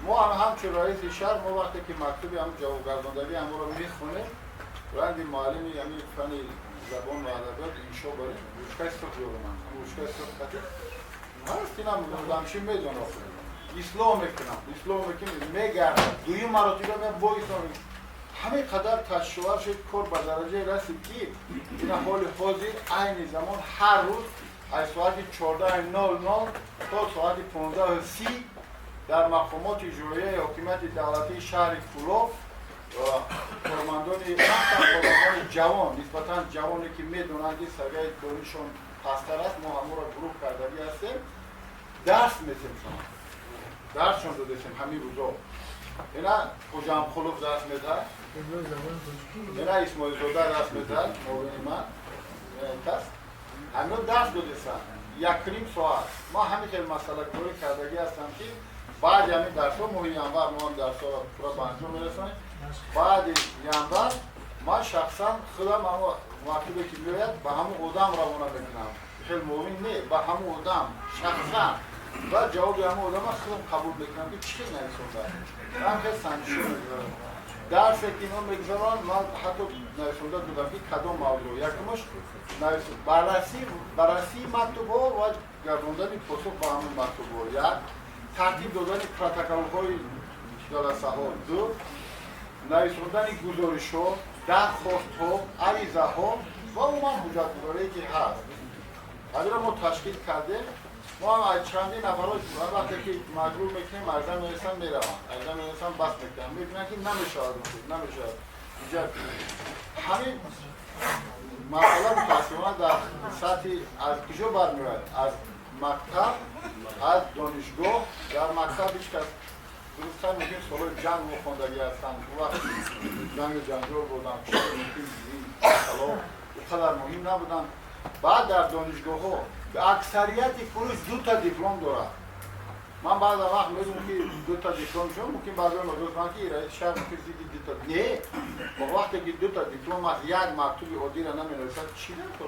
ما همچون رئیس شهر ما وقتی که مکتوب هم جوابگرداندگی هم رو میخونیم رنگ معلمی یعنی فن زبان و ادبیات انشا بریم روشکای سخت من روشکای سخت خطی هست اینم دمشی میدون اسلام میکنم میگردم دوی مراتبه من با اسلام همه قدر تشوار شد کار به درجه رسید که این حال حاضر عین زمان هر روز از ساعت 14:00 تا ساعت 15:30 در مقامات اجرایی حکومت دولتی شهر فولاد کارمندان جوان نسبتا جوانی که میدونند که سویه دانششون پستر است ما همون را گروه کردگی هستیم درس میدیم شما درسشون رو دستیم همین روزا اینا خوجام خلوف درس میده اینا اسماعیل زاده درس میده موبین من کس همین درس دو دستن یکریم ساعت ما همین خیلی مسئله کاری کردگی هستم که بعد همین درس ها مهمی انور ما هم درس ها پورا به انجام میرسانیم بعد یعنی من شخصا خودم اما مکتوبی که میاد به همون آدم روانه میکنم خیلی مهم نه به همون آدم شخصا و جواب همون آدم خودم قبول میکنم که چی نویسونده من خیلی سنجشو میگذارم درس که اینا میگذارن من حتی نویسونده بودم که کدام موضوع یکمش بررسی مکتوب ها و گرداندن پاسخ به همون مکتوب ها یک ترتیب دادن پروتکل های جلسه ها دو نویسوندن گزارش ها درخواست ها عریضه ها و عموما حجت‌گذاری که هست از را ما تشکیل کرده ما هم از چندین نفرات وقتی که مجبور میکنیم ارزم میرسن میرون ارزم میرسن بس میکنن میبینن که نمیشه همین مسئله متاسفانه در سطح از کجا برمیاد از مکتب از دانشگاه در مکتب هیچ کس درست‌تر میگیم سالای جنگ مخوندگی هستن اون وقت جنگ جنجال بودن اینقدر مهم نبودن بعد در دانشگاه ها به اکثریت کورس 2 تا دیپلم داره من بعد وقت میدونم که 2 تا دیپلم شد ممکن بعضی مدرسان که رئیس شهر ممکن زیدی 2 تا نه با وقتی که 2 تا دیپلم از یک مکتوب عادی را نمینویسد چی نمی‌کنه